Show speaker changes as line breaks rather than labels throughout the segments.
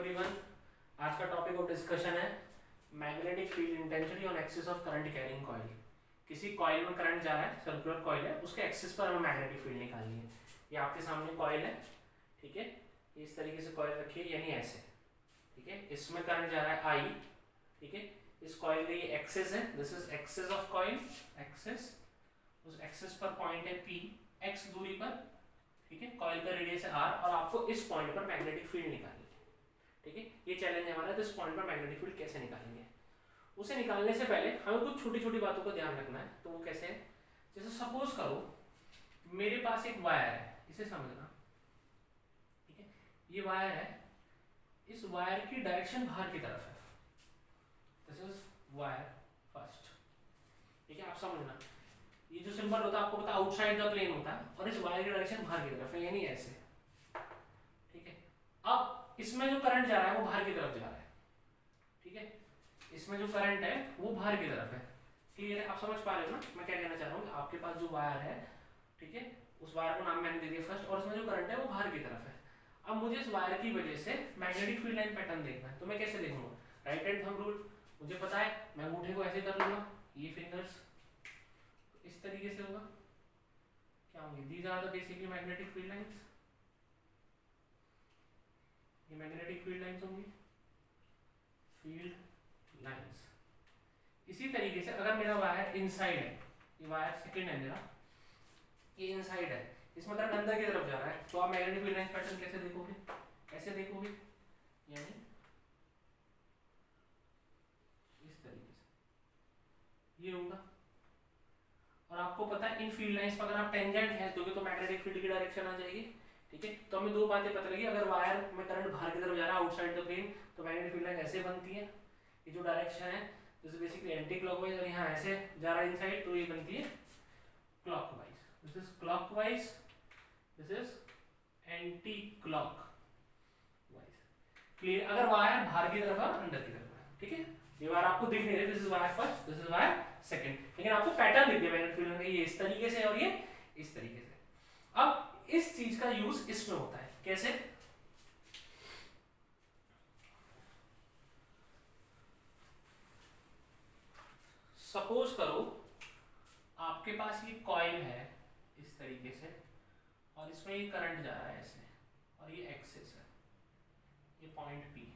Everyone, आज का topic of discussion है magnetic field intensity on axis of current carrying coil. किसी coil में करंट जा रहा है, सर्कुलर कॉइल है, उसके एक्सिस पर हमें मैग्नेटिक फील्ड निकालनी है। ये आपके सामने कॉइल है, ठीक है, इस तरीके से कॉइल रखी है, यानी ऐसे, ठीक है। इसमें करंट जा रहा है आई, ठीक है। इस कॉइल का ये एक्सिस है, this is axis of coil, axis, उस एक्सिस पर पॉइंट है पी, एक्स दूरी पर, ठीक है। कॉइल का रेडियस है आर और आपको इस पॉइंट पर मैग्नेटिक फील्ड निकालनी है, ठीक है। ये चैलेंज है हमारा, तो इस पॉइंट पर मैग्नेटिक फील्ड कैसे निकालेंगे। उसे निकालने से पहले हमें कुछ छोटी छोटी बातों का ध्यान रखना है। तो वो कैसे है, जैसे सपोज करो मेरे पास एक वायर है, इसे समझना, ठीक है। ये वायर है, इस वायर की डायरेक्शन बाहर की तरफ है, दिस इज वायर फर्स्ट, ठीक है। आप समझना, ये जो सिंबल होता है आपको पता आउटसाइड द प्लेन होता है, और इस वायर की डायरेक्शन बाहर की तरफ है, यानी ऐसे, ठीक है। अब इसमें जो करंट जा रहा है वो बाहर की तरफ जा रहा है, ठीक है। इसमें जो करंट है वो बाहर की तरफ है, क्लियर है, आप समझ पा रहे हो ना मैं क्या कहना चाह रहा हूँ। आपके पास जो वायर है, ठीक है, उस वायर को नाम मैंने दे दिया फर्स्ट, और उसमें जो करंट है वो बाहर की तरफ है। अब मुझे इस वायर की वजह से मैग्नेटिक फील्ड लाइन पैटर्न देखना है, तो मैं कैसे देखूंगा, राइट हैंड थंब रूल मुझे पता है, मैं अंगूठे को ऐसे कर लूंगा, ये फिंगर्स इस तरीके से होगा, क्या होंगे, these are the basically magnetic field lines, ये मैग्नेटिक फील्ड लाइंस होंगी, फील्ड लाइंस। इसी तरीके से अगर मेरा वायर इनसाइड है, ये वायर सेकंड है मेरा, ये इनसाइड है, इसमें करंट अंदर की तरफ जा रहा है, तो आप मैग्नेटिक फील्ड लाइंस पैटर्न कैसे देखोगे, ऐसे देखोगे, यानी इस तरीके से ये होगा। और आपको पता है इन फील्ड लाइंस पर अगर आप टेंजेंट खींच दोगे तो मैग्नेटिक फील्ड की डायरेक्शन आ जाएगी, ठीक है। तो हमें दो बातें पता लगी, अगर वायर में करंट बाहर की तरफ जा रहा है आउटसाइड द प्लेन, तो मैग्नेटिक फील्ड लाइन ऐसे बनती है, ये जो डायरेक्शन है जैसे बेसिकली एंटी क्लॉकवाइज, और यहाँ ऐसे जा रहा है इनसाइड, तो ये बनती है clockwise, this is clockwise, this is anti clockwise, clear. अगर वायर बाहर की तरफ है अंदर की तरफ है, ठीक है, ये वायर आपको दिख नहीं रहे, this is wire first, this is wire second, लेकिन आपको पैटर्न दिख गया मैग्नेटिक फील्ड का, ये इस तरीके से और ये इस तरीके से। अब इस चीज का यूज इसमें होता है, कैसे, सपोज करो आपके पास ये कॉइल है इस तरीके से, और इसमें ये करंट जा रहा है ऐसे, और ये एक्सिस है, ये पॉइंट P,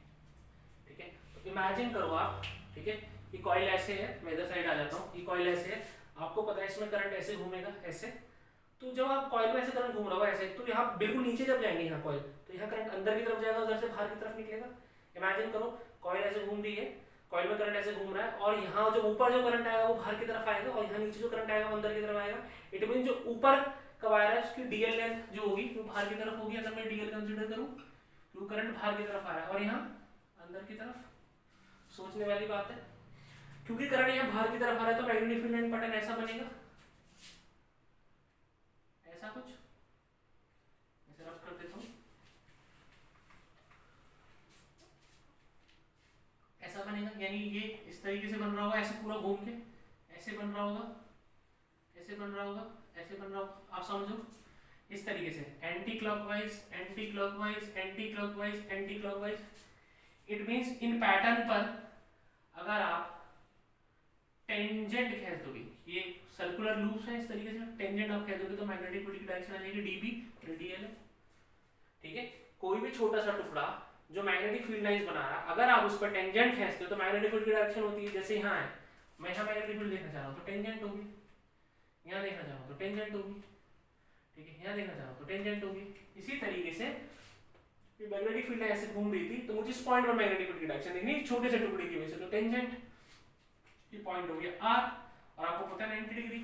ठीक है। तो इमेजिन करो आप, ठीक है, ये कॉइल ऐसे है, मैं इधर साइड आ जाता हूँ, ये कॉइल ऐसे है, आपको पता है इसमें करंट ऐसे घूमेगा ऐसे, तो जब आप कॉइल में ऐसे करंट घूम रहा होगा ऐसे, तो यहाँ बिल्कुल नीचे जब जाएंगे यहाँ कॉइल, तो यहाँ करंट अंदर की तरफ जाएगा, उधर से बाहर की तरफ निकलेगा। इमेजिन करो कॉइल ऐसे घूम रही है, कॉइल में करंट ऐसे घूम रहा है, और यहाँ जो ऊपर जो करंट आएगा वो बाहर की तरफ आएगा, और यहाँ नीचे जो करंट आएगा वो अंदर की तरफ आएगा। इट मीन जो ऊपर का वायर है उसकी डीएल लेंथ जो होगी वो बाहर की तरफ होगी, अगर मैं डीएल कंसीडर करूँ, तो करंट बाहर की तरफ आ रहा है और यहाँ अंदर की तरफ। सोचने वाली बात है, क्योंकि करंट यहाँ बाहर की तरफ आ रहा है तो मैग्नेटिक फील्ड लाइन पैटर्न ऐसा बनेगा, ऐसा कुछ, ऐसे रफ कर देता हूँ, ऐसा बनेगा, यानी ये इस तरीके से बन रहा होगा, ऐसे पूरा घूम के ऐसे बन रहा होगा, ऐसे बन रहा होगा, ऐसे बन रहा होगा, आप समझो इस तरीके से, anti clockwise anti clockwise anti clockwise anti clockwise. It means in pattern पर अगर आप टेंजेंट खींच दोगे, ये सर्कुलर लूप्स हैं, इस तरीके से टेंजेंट आप खींच दोगे तो मैग्नेटिक फील्ड की डायरेक्शन आ जाएगी डीबी रेडियल, ठीक है। कोई भी छोटा सा टुकड़ा जो मैग्नेटिक फील्ड लाइंस बना रहा है, अगर आप उस पर टेंजेंट खींचते हो तो मैग्नेटिक फील्ड की डायरेक्शन होती है, जैसे यहाँ है, मैं यहाँ मैग्नेटिक फील्ड देखना चाह रहा हूँ तो टेंजेंट होगी, यहाँ देखना चाह रहा हूँ तो टेंजेंट होगी, ठीक है, यहाँ देखना चाह रहा हूँ तो टेंजेंट होगी। इसी तरीके से ये मैग्नेटिक फील्ड ऐसे घूम रही थी, तो मुझे इस पॉइंट पर मैग्नेटिक फील्ड की डायरेक्शन देखनी है, छोटे से टुकड़े की वजह से, तो टेंजेंट, ये पॉइंट हो गया R, और आपको पता है 90 डिग्री,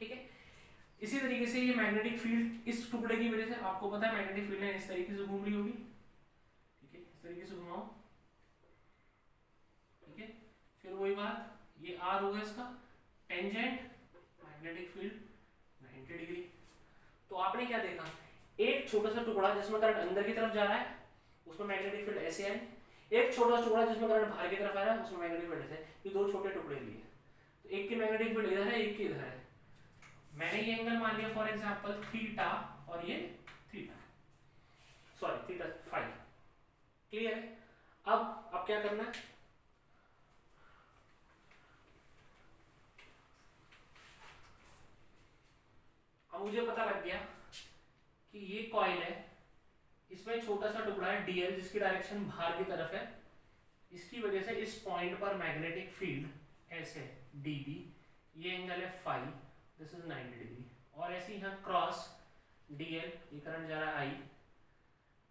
ठीक है। इसी तरीके से ये मैग्नेटिक फील्ड इस टुकड़े की वजह से, आपको पता है मैग्नेटिक फील्ड लाइन इस तरीके से घूम रही होगी, ठीक है, इस तरीके से घुमाओ, ठीक है। फिर वही बात, ये R होगा इसका टेंजेंट, मैग्नेटिक फील्ड 90 डिग्री। तो आपने क्या देखा, एक छोटा सा टुकड़ा जिसमें करंट अंदर की तरफ जा रहा है उसमें मैग्नेटिक फील्ड ऐसे है, एक छोटा सा टुकड़ा जिसमें करंट बाहर की तरफ आ रहा है उसमें मैग्नेटिक फील्ड ऐसे है। ये दो छोटे टुकड़े लिए, तो एक की मैग्नेटिक फील्ड इधर है, एक की इधर है, मैंने ये एंगल मान लिया फॉर एग्जांपल थीटा, और ये theta, sorry theta phi, clear है? अब क्या करना है, अब मुझे पता लग गया कि ये कॉइल है, इसमें छोटा सा टुकड़ा है dl जिसकी डायरेक्शन बाहर की तरफ है, इसकी वजह से इस पॉइंट पर मैग्नेटिक फील्ड ऐसे dB, ये एंगल है फाई, दिस इज 90 डिग्री, और ऐसे यहाँ क्रॉस dl, ये करंट जा रहा है I,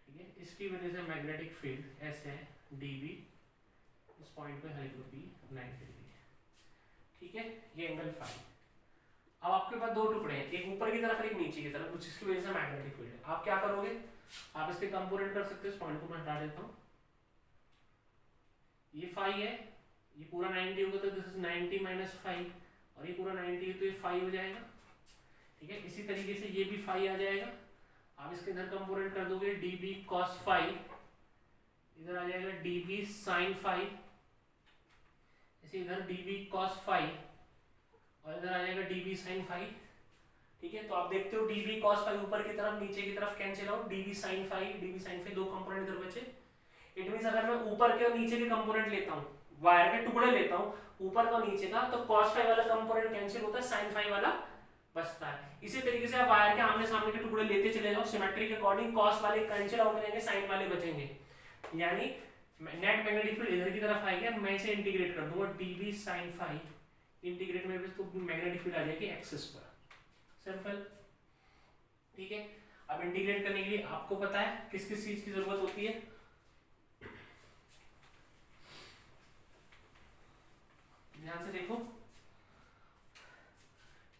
ठीक है, इसकी वजह से मैग्नेटिक फील्ड ऐसे है dB, इस पॉइंट पे हाइड्रोपी 90 डिग्री, ठीक है, ये एंगल फाई। अब आपके पास दो टुकड़े हैं, एक ऊपर की तरफ और एक नीचे की तरफ, जिसकी वजह से मैग्नेटिक फील्ड है। आप क्या करोगे, आप इसके कंपोनेंट कर सकते हो, इस पॉइंट को मैं हटा देता हूँ, ये फाई है, ये पूरा 90 होगा तो दिस इज 90 माइनस फाई, और ये पूरा 90 है तो ये फाई हो जाएगा, ठीक है। इसी तरीके से ये भी फाई आ जाएगा, आप इसके इधर कंपोनेंट कर दोगे dB cos फाई, इधर आ जाएगा dB sin फाई, इसे इधर dB cos फाई, और इधर आ जाएगा dB sin फाई, ठीक है। तो आप देखते हो dB cos फाई ऊपर की तरफ, नीचे की तरफ cancel out, dB sin phi, दो कंपोनेंट इधर बचे। इट मींस अगर मैं ऊपर के और नीचे के कंपोनेंट लेता हूँ, वायर के टुकड़े लेता हूँ ऊपर का और नीचे का, तो cos फाई वाला कंपोनेंट कैंसिल होता है, sin फाई वाला बचता है। इसी तरीके से आप वायर के आमने सामने के टुकड़े लेते चले जाओ, सिमेट्री के अकॉर्डिंग cos वाले कैंसिल आउट हो जाएंगे, sin वाले बचेंगे, यानी नेट मैग्नेटिक फील्ड इधर की तरफ आएगी। मैं इसे इंटीग्रेट कर दूंगा dB sin फाई, इंटीग्रेट में भी तो मैग्नेटिक फील्ड आ जाएगी एक्सिस पर, सिंपल, ठीक है। अब इंटीग्रेट करने के लिए आपको पता है किस किस चीज की जरूरत होती है, ध्यान से देखो,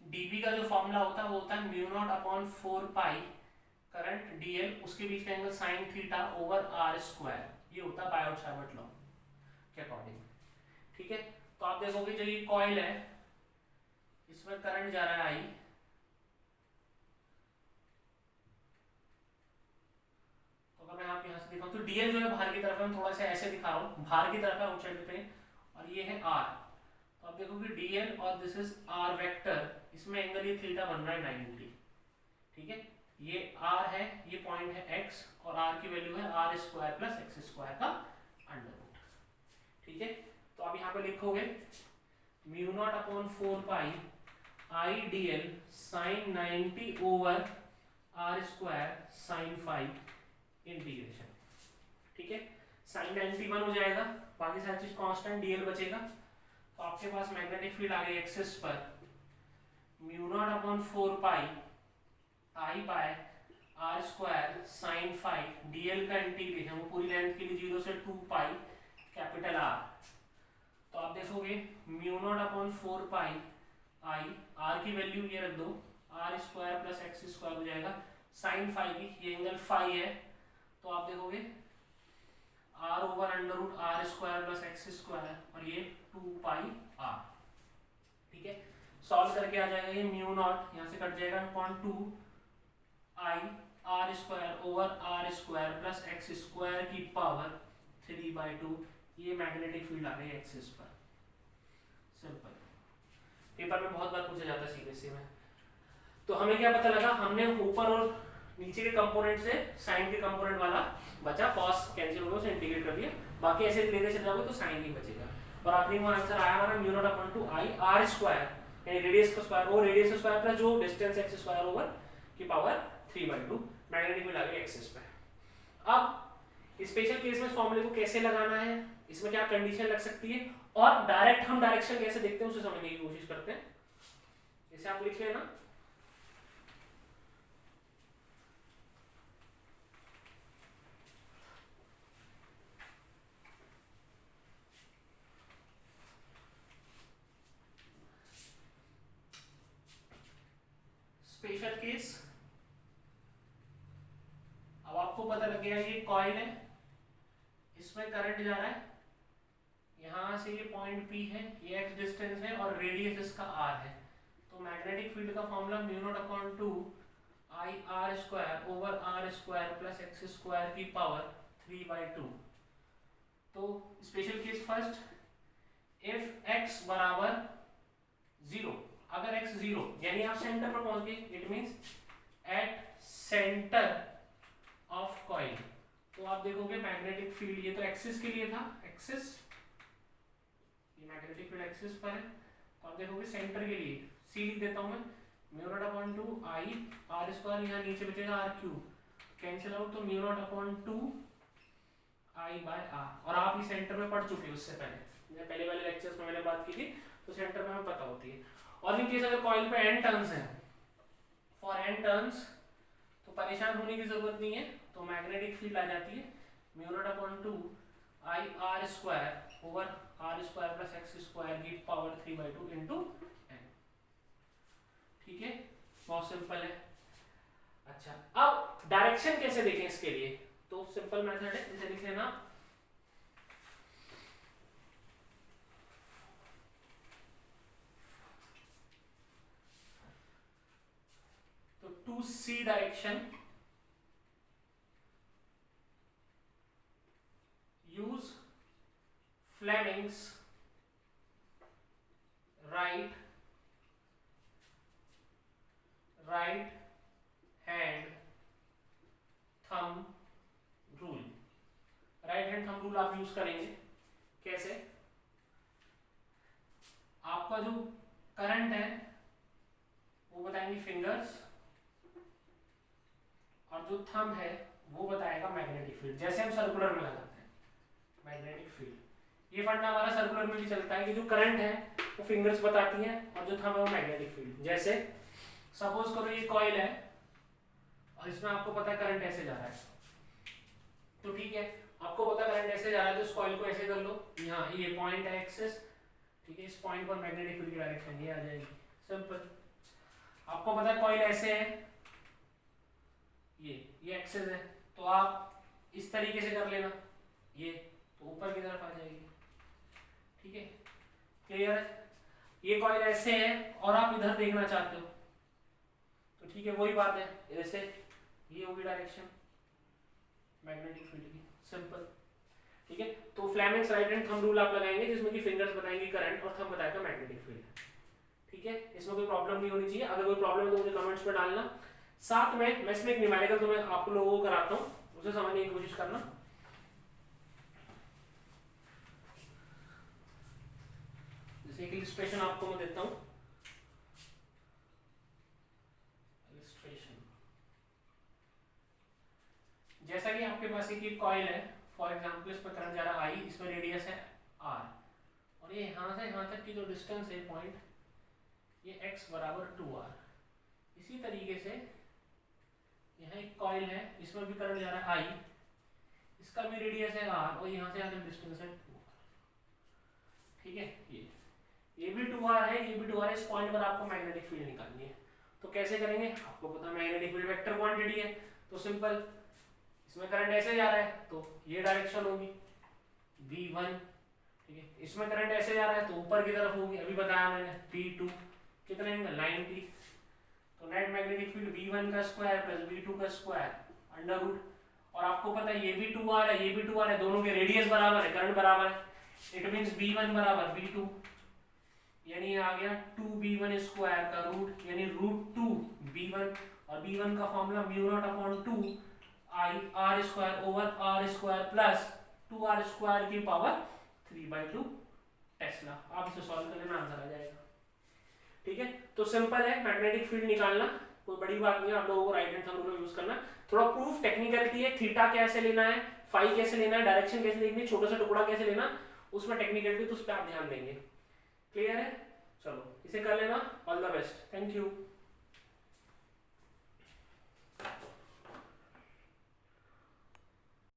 dB का जो फॉर्मूला होता है वो होता है म्यू नॉट अपॉन 4 पाई करंट dl, उसके बीच का angle sine theta over r square, ये होता है बायोट-सावर्ट लॉ के अकॉर्डिंग, ठीक है। तो आप देखोगे जो ये कॉइल है, इसमें करंट जा रहा है I, तो अगर मैं आप यहां से दिखाऊं तो dl जो है बाहर की तरफ है, मैं थोड़ा सा ऐसे दिखा रहा हूं, बाहर की तरफ है ऊंचाई पे, और ये है r, तो आप देखोगे dl और दिस इज r वेक्टर, इसमें एंगल ये थीटा बन रहा है 90, ठीक है। ये r है, ये पॉइंट है x, और r की वैल्यू है r square plus X square का अंडर रूट, ठीक है। तो आप यहाँ पे लिखोगे mu naught upon 4 pi I dl sine 90 over r square sine phi integration, ठीक है। साइन 90 1 हो जाएगा, बाकी सारी चीज कांस्टेंट, dl बचेगा, तो आपके पास मैग्नेटिक फील्ड आ गई एक्सिस पर mu naught upon 4 pi I by r square sine phi, dl का इंटीग्रेशन वो पूरी लेंथ के लिए 0 से 2 पाई कैपिटल R, तो आप देखोगे mu naught upon 4 pi I, R की वैल्यू ये रख दो, r square plus X square हो जाएगा, साइन फाई की, ये एंगल फाई है, तो आप देखोगे r over under root r square plus X square, और ये 2 पाई r, ठीक है। सॉल्व करके आ जाएगा ये म्यू नॉट, यहाँ से कट जाएगा upon 2 I r square over r square plus X square की पावर 3/2, ये मैग्नेटिक फील्ड आ गई एक्सिस पर, सिंपल। पेपर में बहुत बार पूछा जाता है सीबीएसई में। तो हमें क्या पता लगा, हमने ऊपर और नीचे के कंपोनेंट से साइन के कंपोनेंट वाला बचा, कॉस कैंसिल हो गया, उसे इंटीग्रेट कर दिया, बाकी ऐसे लेते चले जाओगे तो साइन ही बचेगा, और आखिरी में आंसर आया हमारा mu naught upon 2 I r square, यानी रेडियस का स्क्वायर और रेडियस का स्क्वायर प्लस जो डिस्टेंस एक्स स्क्वायर ओवर की पावर 3/2, मैग्नेटिक फील्ड आ गई एक्सिस पे। अब स्पेशल केस में इस फॉर्मूले को कैसे लगाना है, इसमें क्या कंडीशन लग सकती है, और डायरेक्ट हम डायरेक्शन कैसे देखते हैं उसे समझने की कोशिश करते हैं। जैसे आप लिख लेना, स्पेशल केस, अब आपको पता लग गया ये कॉइल है, इसमें करंट जा रहा है, यहां से ये पॉइंट P है, ये x डिस्टेंस है, और रेडियस इसका r है, तो मैग्नेटिक फील्ड का formula mu naught upon 2 I r square over r square plus X square की पावर 3/2। तो special case first, if x बराबर 0, अगर x 0 यानी आप सेंटर पर पहुंच गए, it means at centre of coil, तो आप देखोगे मैग्नेटिक फील्ड, ये तो एक्सिस के लिए था, एक्सिस, ये मैग्नेटिक फील्ड एक्सिस पर है, तो आप देखोगे सेंटर के लिए सी लिख देता हूं मैं, mu naught upon 2 I R square, यहाँ नीचे बचेगा आर क्यूब, कैंसिल आउट, तो mu naught upon 2 I by R, और आप ये सेंटर में पढ़ चुके हो उससे पहले, पहले वाले लेक्चर्स में मैंने बात की थी, तो सेंटर में हमें पता होती है। और इन केस अगर कॉइल पे n टर्न्स हैं, फॉर n टर्न्स, तो परेशान होने की जरूरत नहीं है, तो मैग्नेटिक फील्ड आ जाती है mu naught upon 2 I R square over R square plus X square की पावर 3/2 इंटू n। ठीक है, बहुत सिंपल है। अच्छा, अब डायरेक्शन कैसे देखें इसके लिए, तो सिंपल मेथड है, इसे लिख लेना तो to see direction use Fleming's right hand thumb rule। Right hand thumb rule आप यूज करेंगे कैसे, आपका जो करंट है वो बताएंगे फिंगर्स, और जो थंब है वो बताएगा मैग्नेटिक फील्ड, जैसे हम सर्कुलर में लगाते हैं मैग्नेटिक फील्ड। ये फंडा हमारा सर्कुलर में भी चलता है कि जो करंट है वो फिंगर्स बताती है और जो थंब है वो मैग्नेटिक फील्ड। जैसे सपोज करो ये कॉइल है और इसमें आपको पता है करंट ऐसे जा रहा है, तो ठीक है, आपको पता करंट ऐसे जा रहा है, तो इस कॉइल को ऐसे कर लो, यहाँ ये पॉइंट है एक्सिस, ठीक है, इस पॉइंट पर मैग्नेटिक फील्ड की डायरेक्शन ये आ जाएगी, सिंपल। आपको पता है कॉइल ऐसे है, ये एक्सिस है, तो आप इस तरीके से कर लेना, ये तो ऊपर की तरफ आ जाएगी। ठीक है, क्लियर है। ये कॉइल ऐसे है और आप इधर देखना चाहते हो, तो ठीक है, वही बात है, ऐसे ये होगी डायरेक्शन मैग्नेटिक फील्ड की, सिंपल। ठीक है, तो Fleming's right hand thumb rule आप लगाएंगे जिसमें कि फिंगर्स बताएंगे करंट और थंब बताएगा मैग्नेटिक फील्ड। ठीक है, इसमें कोई प्रॉब्लम नहीं होनी चाहिए, अगर कोई प्रॉब्लम है तो मुझे कमेंट्स में डालना। साथ में मैं इसमें एक न्यूमेरिकल तो मैं आप लोगों को कराता हूँ, उसे समझने की कोशिश करना। जैसे एक इलस्ट्रेशन आपको मैं देता हूँ, इलस्ट्रेशन जैसा कि आपके पास एक कॉइल है, फॉर एग्जांपल इसमें करंट जा रहा है I, इसमें रेडियस है R, और ये यहाँ से यहाँ तक की जो डिस्टेंस है पॉइंट, ये x बराबर 2R। इसी तरीके से यहाँ एक कॉइल है, इसमें भी करंट जा रहा है I, इसका भी रेडियस है R और यहाँ से यहाँ तक डिस्टेंस है 2R। ठीक है, ये भी 2R है, ये भी 2R है, इस पॉइंट पर आपको मैग्नेटिक फील्ड निकालनी है। तो कैसे करेंगे, आपको पता है मैग्नेटिक फील्ड वेक्टर क्वांटिटी है, तो सिंपल, इसमें करंट ऐसे जा रहा है तो ये डायरेक्शन होगी V1, ठीक है, इसमें करंट ऐसे जा रहा है तो ऊपर की तरफ होगी, अभी बताया मैंने P2 कितने एंगल 90, तो नेट मैग्नेटिक फील्ड V1 का स्क्वायर प्लस V2 का स्क्वायर अंडर रूट, और आपको पता है ये भी 2R है, ये भी 2R है, दोनों के रेडियस बराबर है, करंट बराबर है, इट मींस V1 बराबर V2, यानी आ गया 2B1 स्क्वायर का रूट, यानी रूट 2B1, और B1 का formula mu naught upon 2 I R square over R square plus 2R square की पावर 3/2 टेस्ला। आप इसे सॉल्व कर लेना, आंसर आ जाएगा। ठीक है, तो सिंपल है मैग्नेटिक फील्ड निकालना, कोई बड़ी बात नहीं है, आप लोगों को right hand thumb rule use करना। थोड़ा प्रूफ टेक्निकलिटी है, थीटा कैसे लेना है, फाई कैसे लेना है, डायरेक्शन कैसे देखनी है, छोटा सा टुकड़ा कैसे लेना, उसमें टेक्निकलिटी, तो उस पर आप ध्यान देंगे। क्लियर है, चलो इसे कर लेना, all the best, thank you.